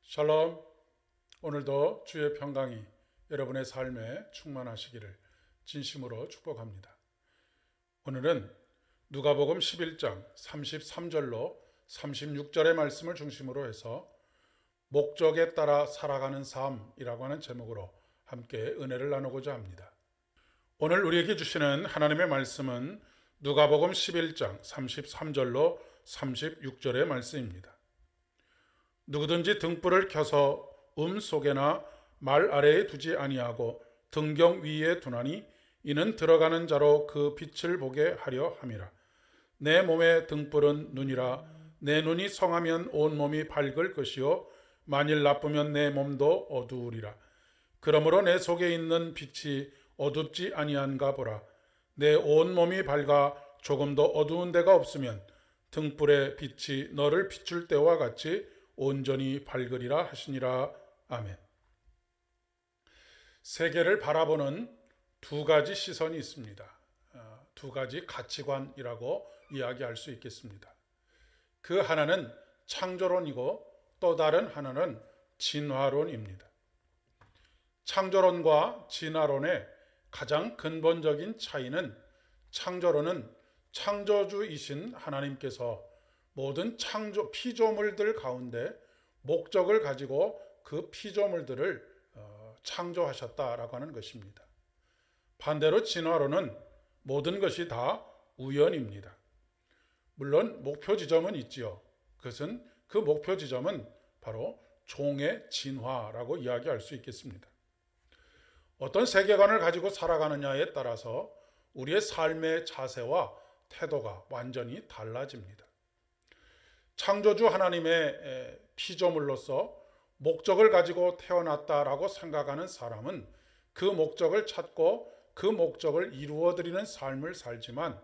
샬롬. 오늘도 주의 평강이 여러분의 삶에 충만하시기를 진심으로 축복합니다. 오늘은 누가복음 11장 33절로 36절의 말씀을 중심으로 해서 목적에 따라 살아가는 삶이라고 하는 제목으로 함께 은혜를 나누고자 합니다. 오늘 우리에게 주시는 하나님의 말씀은 누가복음 11장 33절로 36절의 말씀입니다. 누구든지 등불을 켜서 속에나 말 아래에 두지 아니하고 등경 위에 두나니 이는 들어가는 자로 그 빛을 보게 하려 함이라. 내 몸의 등불은 눈이라. 내 눈이 성하면 온 몸이 밝을 것이요 만일 나쁘면 내 몸도 어두우리라. 그러므로 내 속에 있는 빛이 어둡지 아니한가 보라. 내 온 몸이 밝아 조금도 어두운 데가 없으면 등불의 빛이 너를 비출 때와 같이 온전히 밝으리라 하시니라. 아멘. 세계를 바라보는 두 가지 시선이 있습니다. 두 가지 가치관이라고 이야기할 수 있겠습니다. 그 하나는 창조론이고 또 다른 하나는 진화론입니다. 창조론과 진화론의 가장 근본적인 차이는, 창조론은 창조주이신 하나님께서 모든 피조물들 가운데 목적을 가지고 그 피조물들을 창조하셨다라고 하는 것입니다. 반대로 진화론은 모든 것이 다 우연입니다. 물론 목표 지점은 있지요. 그 목표 지점은 바로 종의 진화라고 이야기할 수 있겠습니다. 어떤 세계관을 가지고 살아가느냐에 따라서 우리의 삶의 자세와 태도가 완전히 달라집니다. 창조주 하나님의 피조물로서 목적을 가지고 태어났다라고 생각하는 사람은 그 목적을 찾고 그 목적을 이루어드리는 삶을 살지만,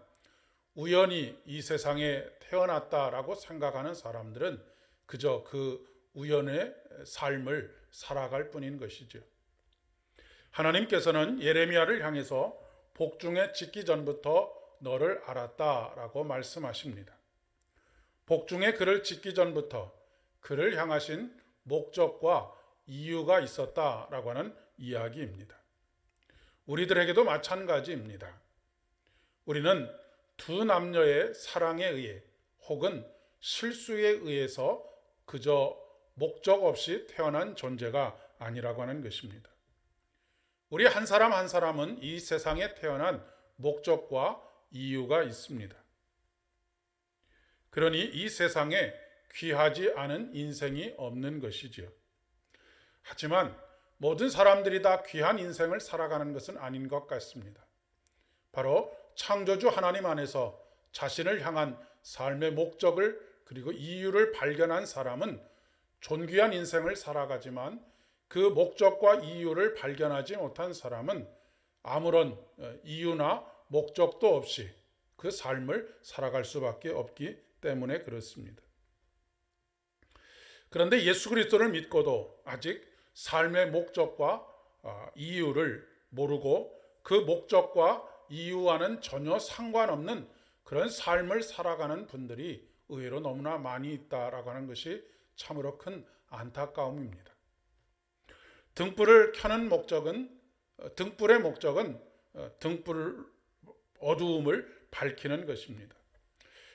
우연히 이 세상에 태어났다라고 생각하는 사람들은 그저 그 우연의 삶을 살아갈 뿐인 것이죠. 하나님께서는 예레미야를 향해서 복중에 짓기 전부터 너를 알았다라고 말씀하십니다. 복중에 그를 짓기 전부터 그를 향하신 목적과 이유가 있었다라고 하는 이야기입니다. 우리들에게도 마찬가지입니다. 우리는 두 남녀의 사랑에 의해 혹은 실수에 의해서 그저 목적 없이 태어난 존재가 아니라고 하는 것입니다. 우리 한 사람 한 사람은 이 세상에 태어난 목적과 이유가 있습니다. 그러니 이 세상에 귀하지 않은 인생이 없는 것이지요. 하지만 모든 사람들이 다 귀한 인생을 살아가는 것은 아닌 것 같습니다. 바로 창조주 하나님 안에서 자신을 향한 삶의 목적을 그리고 이유를 발견한 사람은 존귀한 인생을 살아가지만, 그 목적과 이유를 발견하지 못한 사람은 아무런 이유나 목적도 없이 그 삶을 살아갈 수밖에 없기 때문에 그렇습니다. 그런데 예수 그리스도를 믿고도 아직 삶의 목적과 이유를 모르고 그 목적과 이유와는 전혀 상관없는 그런 삶을 살아가는 분들이 의외로 너무나 많이 있다라고 하는 것이 참으로 큰 안타까움입니다. 등불을 켜는 목적은, 등불의 목적은 등불 어두움을 밝히는 것입니다.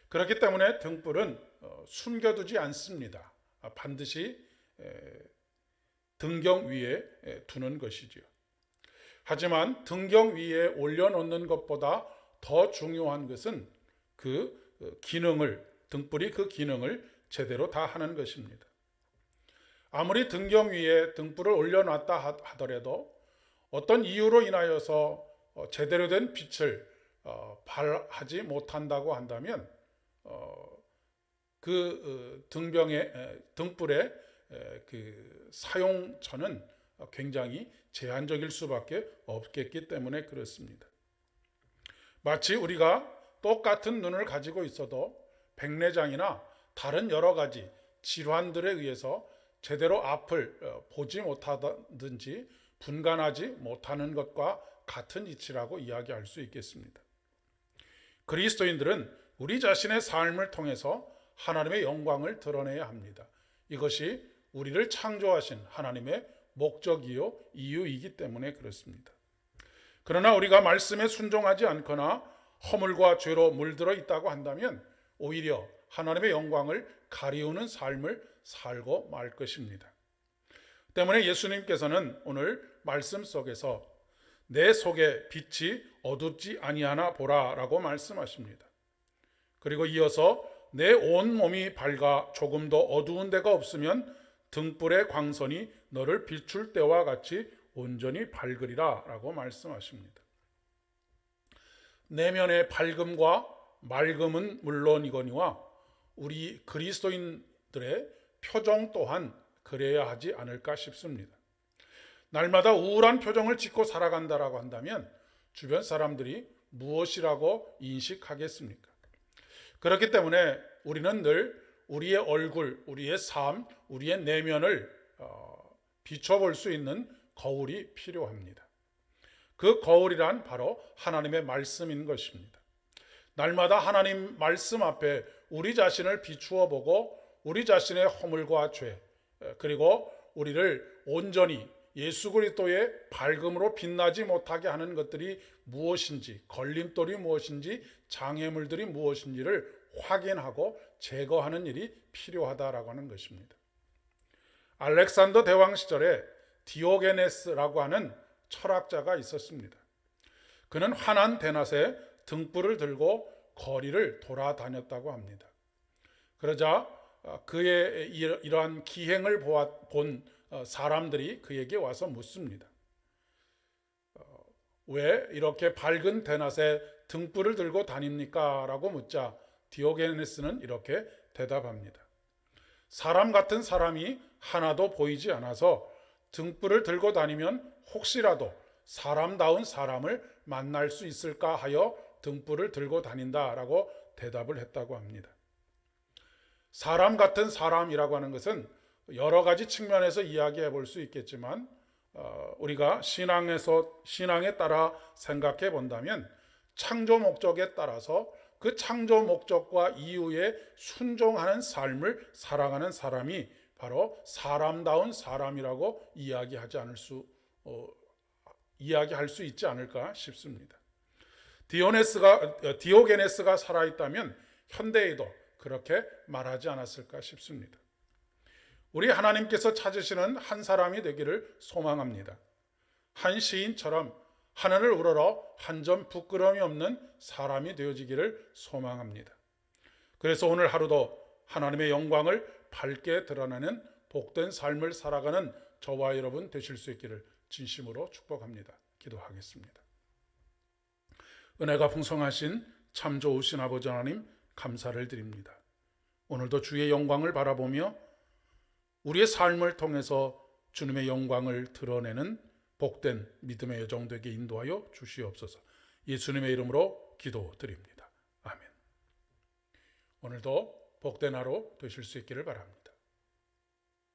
그렇기 때문에 등불은 숨겨두지 않습니다. 반드시 등경 위에 두는 것이지요. 하지만 등경 위에 올려놓는 것보다 더 중요한 것은 그 기능을, 등불이 그 기능을 제대로 다 하는 것입니다. 아무리 등경 위에 등불을 올려놨다 하더라도 어떤 이유로 인하여서 제대로 된 빛을 발하지 못한다고 한다면 그 등불의 그 사용처는 굉장히 제한적일 수밖에 없겠기 때문에 그렇습니다. 마치 우리가 똑같은 눈을 가지고 있어도 백내장이나 다른 여러 가지 질환들에 의해서 제대로 앞을 보지 못하든지 분간하지 못하는 것과 같은 이치라고 이야기할 수 있겠습니다. 그리스도인들은 우리 자신의 삶을 통해서 하나님의 영광을 드러내야 합니다. 이것이 우리를 창조하신 하나님의 목적이요 이유이기 때문에 그렇습니다. 그러나 우리가 말씀에 순종하지 않거나 허물과 죄로 물들어 있다고 한다면 오히려 하나님의 영광을 가리우는 삶을 살고 말 것입니다. 때문에 예수님께서는 오늘 말씀 속에서 내 속에 빛이 어둡지 아니하나 보라라고 말씀하십니다. 그리고 이어서 내 온 몸이 밝아 조금도 어두운 데가 없으면 등불의 광선이 너를 비출 때와 같이 온전히 밝으리라 라고 말씀하십니다. 내면의 밝음과 맑음은 물론이거니와 우리 그리스도인들의 표정 또한 그래야 하지 않을까 싶습니다. 날마다 우울한 표정을 짓고 살아간다라고 한다면 주변 사람들이 무엇이라고 인식하겠습니까? 그렇기 때문에 우리는 늘 우리의 얼굴, 우리의 삶, 우리의 내면을 비춰볼 수 있는 거울이 필요합니다. 그 거울이란 바로 하나님의 말씀인 것입니다. 날마다 하나님 말씀 앞에 우리 자신을 비추어 보고 우리 자신의 허물과 죄, 그리고 우리를 온전히 예수 그리스도의 밝음으로 빛나지 못하게 하는 것들이 무엇인지, 걸림돌이 무엇인지, 장애물들이 무엇인지를 확인하고 제거하는 일이 필요하다라고 하는 것입니다. 알렉산더 대왕 시절에 디오게네스라고 하는 철학자가 있었습니다. 그는 환한 대낮에 등불을 들고 거리를 돌아다녔다고 합니다. 그러자 그의 이러한 기행을 본 사람들이 그에게 와서 묻습니다. 왜 이렇게 밝은 대낮에 등불을 들고 다닙니까? 라고 묻자 디오게네스는 이렇게 대답합니다. 사람 같은 사람이 하나도 보이지 않아서 등불을 들고 다니면 혹시라도 사람다운 사람을 만날 수 있을까 하여 등불을 들고 다닌다라고 대답을 했다고 합니다. 사람 같은 사람이라고 하는 것은 여러 가지 측면에서 이야기해 볼 수 있겠지만 우리가 신앙에 따라 생각해 본다면 창조 목적에 따라서 그 창조 목적과 이유에 순종하는 삶을 살아가는 사람이 바로 사람다운 사람이라고 이야기할 수 있지 않을까 싶습니다. 디오게네스가 살아있다면 현대에도 그렇게 말하지 않았을까 싶습니다. 우리 하나님께서 찾으시는 한 사람이 되기를 소망합니다. 한 시인처럼 하늘을 우러러 한 점 부끄러움이 없는 사람이 되어지기를 소망합니다. 그래서 오늘 하루도 하나님의 영광을 밝게 드러내는 복된 삶을 살아가는 저와 여러분 되실 수 있기를 진심으로 축복합니다. 기도하겠습니다. 은혜가 풍성하신 참 좋으신 아버지 하나님 감사를 드립니다. 오늘도 주의 영광을 바라보며 우리의 삶을 통해서 주님의 영광을 드러내는 복된 믿음의 여정 되게 인도하여 주시옵소서. 예수님의 이름으로 기도드립니다. 아멘. 오늘도 복된 하루 되실 수 있기를 바랍니다.